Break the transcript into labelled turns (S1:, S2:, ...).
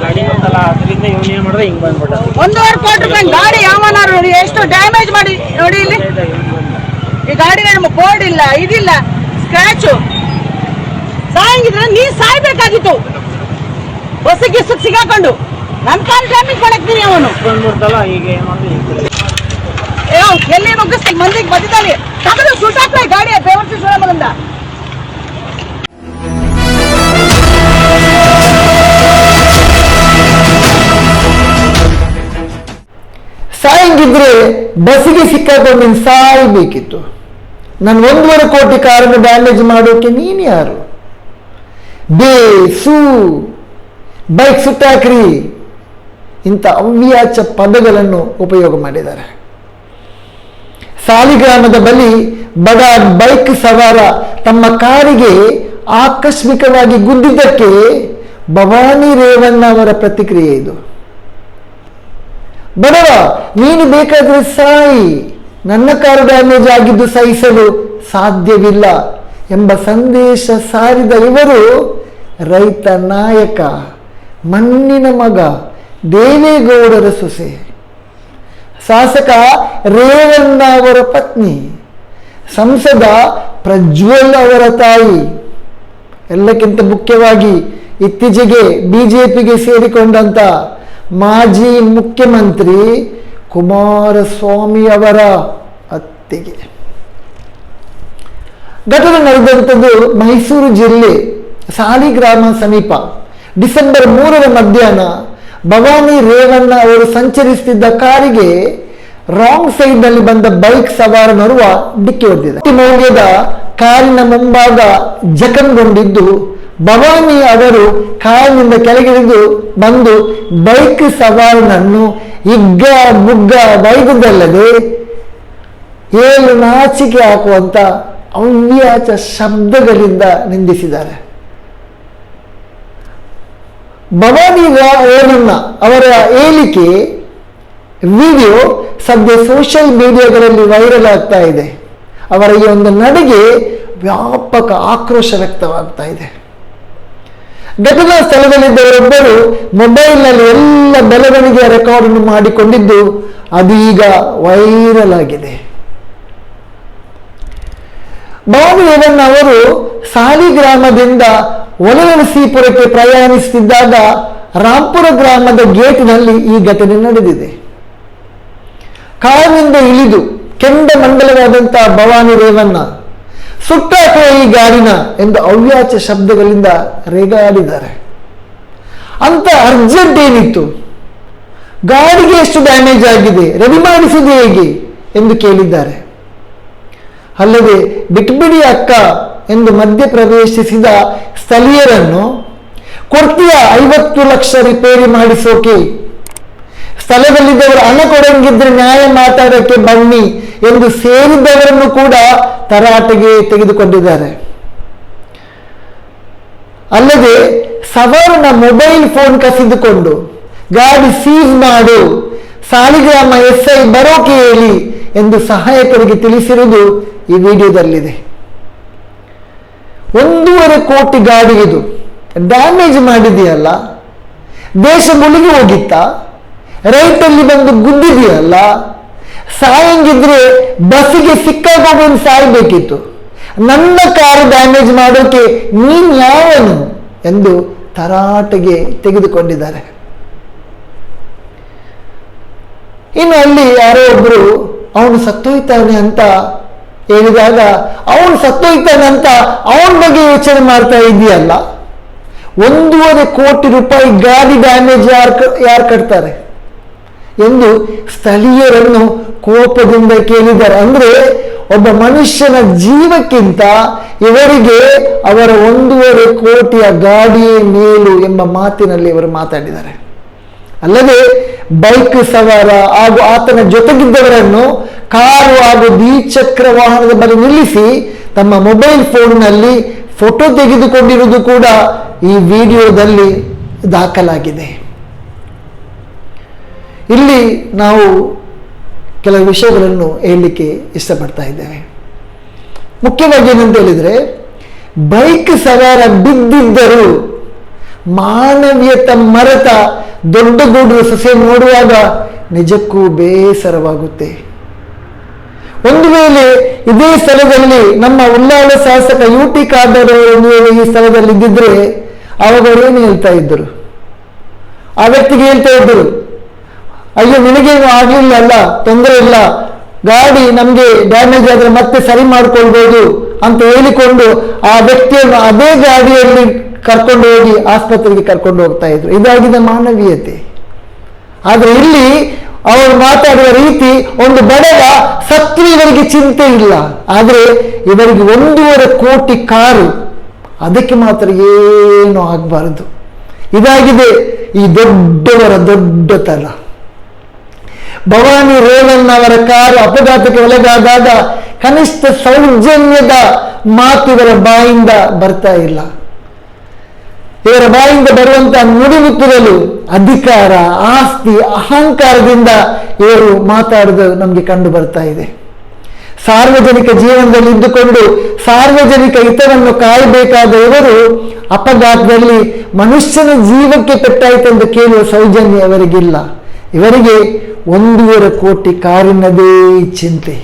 S1: ಗಾಡಿ ಬಂದಲ್ಲ ಅದರಿಂದ ಇವನು ಏನ್ ಮಾಡಿದ್ರೆ ಹಿಂಗ್ ಬಂದ್ಬಿಟ್ಟ.
S2: 1.5 ಕೋಟಿ ರೂಪಾಯಿ ಗಾಡಿ ಯಾವನಾರು ನೋಡಿ ಎಷ್ಟು ಡ್ಯಾಮೇಜ್ ಮಾಡಿ ನೋಡಿ. ಇಲ್ಲಿ ಈ ಗಾಡಿಗೆ ನಮ್ಮ ಬೋರ್ಡ್ ಇಲ್ಲ, ಇದಿಲ್ಲ, ಸ್ಕ್ರಾಚು. ಸಾಯಂಗಿದ್ರೆ ನೀ ಸಾಯ್ಬೇಕಾಗಿತ್ತು ಬಸ್ಸಿಗೆ ಸಿಗಾಕೊಂಡು. ನನ್ನ ಕಾಲ್ ಡ್ಯಾಮೇಜ್ ಮಾಡಕ್ತೀನಿ ಅವನು
S1: ಬಂದ್ಬಿಡ್ತಲ್ಲ. ಈಗ ಏನ್ ಮಾಡಿದ್ರೆ
S2: ಎಲ್ಲಿ ಮುಗಿಸ್ತಿ ಮಂದಿಗೆ ಬಂದಿದ್ದಾನೆ ತಗೊಂಡು ಸುಟ್ಟಾಕ್ಲ ಗಾಡಿ ಬೇವರ್ಸಿ ಸುಳಮದಿಂದ.
S3: ಸಾಯಂಗಿದ್ರೆ ಬಸ್ಸಿಗೆ ಸಿಕ್ಕಾಕೊಂಡು ಸಾಯಬೇಕಿತ್ತು. ನಾನು 1.5 ಕೋಟಿ ಕಾರನ್ನು ಡ್ಯಾಮೇಜ್ ಮಾಡೋಕೆ ನೀನು ಯಾರು? ಬೇಸು ಬೈಕ್ ಸುಟ್ಟಾಕ್ರಿ ಇಂಥ ಅವ್ಯಾಚ ಪದಗಳನ್ನು ಉಪಯೋಗ ಮಾಡಿದ್ದಾರೆ. ಸಾಲಿಗ್ರಾಮದ ಬಳಿ ಬಡ ಬೈಕ್ ಸವಾರ ತಮ್ಮ ಕಾರಿಗೆ ಆಕಸ್ಮಿಕವಾಗಿ ಗುದ್ದಿದ್ದಕ್ಕೆ ಭವಾನಿ ರೇವಣ್ಣ ಅವರ ಪ್ರತಿಕ್ರಿಯೆ ಇದು. ಬಡವ, ನೀನು ಬೇಕಾದ್ರೆ ಸಾಯಿ, ನನ್ನ ಕಾರು ಡ್ಯಾಮೇಜ್ ಆಗಿದ್ದು ಸಹಿಸಲು ಸಾಧ್ಯವಿಲ್ಲ ಎಂಬ ಸಂದೇಶ ಸಾರಿದ ಇವರು ರೈತ ನಾಯಕ, ಮಣ್ಣಿನ ಮಗ, ದೇವೇಗೌಡರ ಸೊಸೆ, ಶಾಸಕ ರೇವಣ್ಣ ಅವರ ಪತ್ನಿ, ಸಂಸದ ಪ್ರಜ್ವಲ್ ಅವರ ತಾಯಿ, ಎಲ್ಲಕ್ಕಿಂತ ಮುಖ್ಯವಾಗಿ ಇತ್ತೀಚೆಗೆ ಬಿಜೆಪಿಗೆ ಸೇರಿಕೊಂಡಂತ ಮಾಜಿ ಮುಖ್ಯಮಂತ್ರಿ ಕುಮಾರಸ್ವಾಮಿ ಅವರ ಅತ್ತಿಗೆ. ಘಟನೆ ನಡೆದಂಥದ್ದು ಮೈಸೂರು ಜಿಲ್ಲೆ ಸಾಲಿಗ್ರಾಮ ಸಮೀಪ ಡಿಸೆಂಬರ್ 3ರ ಮಧ್ಯಾಹ್ನ ಭವಾನಿ ರೇವಣ್ಣ ಅವರು ಸಂಚರಿಸುತ್ತಿದ್ದ ಕಾರಿಗೆ ರಾಂಗ್ ಸೈಡ್ ನಲ್ಲಿ ಬಂದ ಬೈಕ್ ಸವಾರನೋರ್ವ ಡಿಕ್ಕಿ ಹೊಡೆದಿದೆ. ಮೌಲ್ಯದ ಕಾರಿನ ಮುಂಭಾಗ ಜಖಂಗೊಂಡಿದ್ದು ಭವಾನಿ ಅವರು ಕಾರಿನಿಂದ ಕೆಳಗಿಳಿದು ಬಂದು ಬೈಕ್ ಸವಾರನನ್ನು ಹಿಗ್ಗ ಮುಗ್ಗ ಬೈದಲ್ಲದೆ ಏಳು ನಾಚಿಕೆ ಹಾಕುವಂತ ಅವ್ಯಾಚ ಶಬ್ದಗಳಿಂದ ನಿಂದಿಸಿದ್ದಾರೆ. ಭವಾನಿ ರೇವಣ್ಣ ಅವರ ಹೇಳಿಕೆ ವಿಡಿಯೋ ಸದ್ಯ ಸೋಷಿಯಲ್ ಮೀಡಿಯಾಗಳಲ್ಲಿ ವೈರಲ್ ಆಗ್ತಾ ಇದೆ. ಅವರ ಈ ಒಂದು ನಡೆಗೆ ವ್ಯಾಪಕ ಆಕ್ರೋಶ ವ್ಯಕ್ತವಾಗ್ತಾ ಇದೆ. ಘಟನಾ ಸ್ಥಳದಲ್ಲಿದ್ದವರೊಬ್ಬರು ಮೊಬೈಲ್ನಲ್ಲಿ ಎಲ್ಲ ಬೆಳವಣಿಗೆಯ ರೆಕಾರ್ಡ್ ಮಾಡಿಕೊಂಡಿದ್ದು ಅದು ಈಗ ವೈರಲ್ ಆಗಿದೆ. ಭವಾನಿ ರೇವಣ್ಣ ಅವರು ಸಾಲಿಗ್ರಾಮದಿಂದ ಒಲನರಸೀಪುರಕ್ಕೆ ಪ್ರಯಾಣಿಸುತ್ತಿದ್ದಾಗ ರಾಂಪುರ ಗ್ರಾಮದ ಗೇಟ್ನಲ್ಲಿ ಈ ಘಟನೆ ನಡೆದಿದೆ. ಕಾರಿನಿಂದ ಇಳಿದು ಕೆಂಡಮಂಡಲವಾದಂತಹ ಭವಾನಿ ರೇವಣ್ಣ ಸುಟ್ಟಾಕುವ ಈ ಗಾಡಿನ ಎಂದು ಅವ್ಯಾಚ ಶಬ್ದಗಳಿಂದ ರೇಗಾಡಿದ್ದಾರೆ. ಅಂತ ಅರ್ಜೆಂಟ್ ಏನಿತ್ತು? ಗಾಡಿಗೆ ಎಷ್ಟು ಡ್ಯಾಮೇಜ್ ಆಗಿದೆ, ರೆಡಿ ಮಾಡಿಸುವುದು ಹೇಗೆ ಎಂದು ಕೇಳಿದ್ದಾರೆ. ಅಲ್ಲದೆ ಬಿಟ್ಬಿಡಿ ಅಕ್ಕ ಎಂದು ಮಧ್ಯ ಪ್ರವೇಶಿಸಿದ ಸ್ಥಳೀಯರನ್ನು ಕೊಡ್ತೀಯ 50 ಲಕ್ಷ ರಿಪೇರಿ ಮಾಡಿಸೋಕೆ, ಸ್ಥಳದಲ್ಲಿದ್ದವರು ಹಣ ಕೊಡಂಗಿದ್ರೆ ನ್ಯಾಯ ಮಾತಾಡೋಕ್ಕೆ ಬನ್ನಿ ಎಂದು ಸೇರಿದ್ದವರನ್ನು ಕೂಡ ತರಾಟೆಗೆ ತೆಗೆದುಕೊಂಡಿದ್ದಾರೆ. ಅಲ್ಲದೆ ಸವಾರನ ಮೊಬೈಲ್ ಫೋನ್ ಕಸಿದುಕೊಂಡು ಗಾಡಿ ಸೀಸ್ ಮಾಡು, ಸಾಲಿಗ್ರಾಮ SI ಬರೋಕೆ ಹೇಳಿ ಎಂದು ಸಹಾಯಕರಿಗೆ ತಿಳಿಸಿರುವುದು ಈ ವಿಡಿಯೋದಲ್ಲಿದೆ. 1.5 ಕೋಟಿ ಗಾಡಿಗಿದು ಡ್ಯಾಮೇಜ್ ಮಾಡಿದೆಯಲ್ಲ, ದೇಶ ಮುಳುಗಿ ಹೋಗಿತ್ತ, ರೈತಲ್ಲಿ ಬಂದು ಗುದ್ದಿದೆಯಲ್ಲ, ಸಾಯಂಗಿದ್ರೆ ಬಸ್ಸಿಗೆ ಸಿಕ್ಕಾಕೊಂಡು ಸಾಯ್ಬೇಕಿತ್ತು, ನನ್ನ ಕಾರು ಡ್ಯಾಮೇಜ್ ಮಾಡೋಕೆ ನೀನ್ ಯಾವನು ಎಂದು ತರಾಟೆಗೆ ತೆಗೆದುಕೊಂಡಿದ್ದಾರೆ. ಇನ್ನು ಅಲ್ಲಿ ಯಾರೋ ಒಬ್ರು ಅವನು ಸತ್ತೋಯ್ತಾನೆ ಅಂತ ಹೇಳಿದಾಗ ಅವನು ಸತ್ತೋಯ್ತಾನೆ ಅಂತ ಅವನ ಬಗ್ಗೆ ಯೋಚನೆ ಮಾಡ್ತಾ ಇದೆಯಲ್ಲ, 1.5 ಕೋಟಿ ರೂಪಾಯಿ ಗಾಡಿ ಡ್ಯಾಮೇಜ್ ಯಾರು ಕಟ್ತಾರೆ ಎಂದು ಸ್ಥಳೀಯರನ್ನು ಕೋಪದಿಂದ ಕೇಳಿದ್ದಾರೆ. ಅಂದ್ರೆ ಒಬ್ಬ ಮನುಷ್ಯನ ಜೀವಕ್ಕಿಂತ ಇವರಿಗೆ ಅವರ 1.5 ಕೋಟಿಯ ಗಾಡಿಯೇ ಮೇಲು ಎಂಬ ಮಾತಿನಲ್ಲಿ ಇವರು ಮಾತಾಡಿದ್ದಾರೆ. ಅಲ್ಲದೆ ಬೈಕ್ ಸವಾರ ಹಾಗೂ ಆತನ ಜೊತೆಗಿದ್ದವರನ್ನು ಕಾರು ಹಾಗೂ ದ್ವಿಚಕ್ರ ವಾಹನದ ಬಳಿ ನಿಲ್ಲಿಸಿ ತಮ್ಮ ಮೊಬೈಲ್ ಫೋನ್ನಲ್ಲಿ ಫೋಟೋ ತೆಗೆದುಕೊಂಡಿರುವುದು ಕೂಡ ಈ ವಿಡಿಯೋದಲ್ಲಿ ದಾಖಲಾಗಿದೆ. ಇಲ್ಲಿ ನಾವು ಕೆಲವು ವಿಷಯಗಳನ್ನು ಹೇಳಲಿಕ್ಕೆ ಇಷ್ಟಪಡ್ತಾ ಇದ್ದೇವೆ. ಮುಖ್ಯವಾಗಿ ಏನಂತ ಹೇಳಿದ್ರೆ, ಬೈಕ್ ಸವಾರ ಬಿದ್ದಿದ್ದರು, ಮಾನವೀಯತೆ ಮರೆತ ದೊಡ್ಡ ಗೂಡಿನ ಸೊಸೆ ನೋಡುವಾಗ ನಿಜಕ್ಕೂ ಬೇಸರವಾಗುತ್ತೆ. ಒಂದು ವೇಳೆ ಇದೇ ಸ್ಥಳದಲ್ಲಿ ನಮ್ಮ ಉಳ್ಳಾಲ ಶಾಸಕ UT ಖಾದರ್ ಅವರು ಈ ಸ್ಥಳದಲ್ಲಿ ಇದ್ದಿದ್ರೆ ಅವಾಗ ಏನು ಹೇಳ್ತಾ ಇದ್ದರು? ಆ ವ್ಯಕ್ತಿಗೆ ಹೇಳ್ತಾ ಇದ್ದರು, ಅಯ್ಯೋ ನಿನಗೇನು ಆಗ್ಲಿಲ್ಲ ಅಲ್ಲ, ತೊಂದರೆ ಇಲ್ಲ, ಗಾಡಿ ನಮ್ಗೆ ಡ್ಯಾಮೇಜ್ ಆದ್ರೆ ಮತ್ತೆ ಸರಿ ಮಾಡ್ಕೊಳ್ಬೋದು ಅಂತ ಹೇಳಿಕೊಂಡು ಆ ವ್ಯಕ್ತಿಯನ್ನು ಅದೇ ಗಾಡಿಯಲ್ಲಿ ಕರ್ಕೊಂಡು ಹೋಗಿ ಆಸ್ಪತ್ರೆಗೆ ಕರ್ಕೊಂಡು ಹೋಗ್ತಾ ಇದ್ರು. ಇದಾಗಿದೆ ಮಾನವೀಯತೆ. ಆದ್ರೆ ಇಲ್ಲಿ ಅವರು ಮಾತಾಡುವ ರೀತಿ, ಒಂದು ಬಡವ ಸತ್ತು ಇವರಿಗೆ ಚಿಂತೆ ಇಲ್ಲ, ಆದ್ರೆ ಇವರಿಗೆ 1.5 ಕೋಟಿ ಕಾರು, ಅದಕ್ಕೆ ಮಾತ್ರ ಏನು ಆಗಬಾರದು. ಇದಾಗಿದೆ ಈ ದೊಡ್ಡವರ ದೊಡ್ಡತನ. ಭವಾನಿ ರೇವಣ್ಣ ಅವರ ಕಾರು ಅಪಘಾತಕ್ಕೆ ಒಳಗಾದಾಗ ಕನಿಷ್ಠ ಸೌಜನ್ಯದ ಮಾತು ಇವರ ಬಾಯಿಂದ ಬರ್ತಾ ಇಲ್ಲ. ಇವರ ಬಾಯಿಂದ ಬರುವಂತಹ ನುಡಿಮುತ್ತುಗಳು ಅಧಿಕಾರ, ಆಸ್ತಿ, ಅಹಂಕಾರದಿಂದ ಇವರು ಮಾತಾಡುವುದು ನಮಗೆ ಕಂಡು ಬರ್ತಾ ಇದೆ. ಸಾರ್ವಜನಿಕ ಜೀವನದಲ್ಲಿ ಇದ್ದುಕೊಂಡು ಸಾರ್ವಜನಿಕ ಹಿತವನ್ನು ಕಾಯಬೇಕಾದ ಇವರು ಅಪಘಾತದಲ್ಲಿ ಮನುಷ್ಯನ ಜೀವಕ್ಕೆ ಪೆಟ್ಟಾಯಿತು ಎಂದು ಕೇಳುವ ಸೌಜನ್ಯ ಇವರಿಗಿಲ್ಲ. ಇವರಿಗೆ 1.5 ಕೋಟಿ ಕಾರಿನದೇ ಚಿಂತೆ.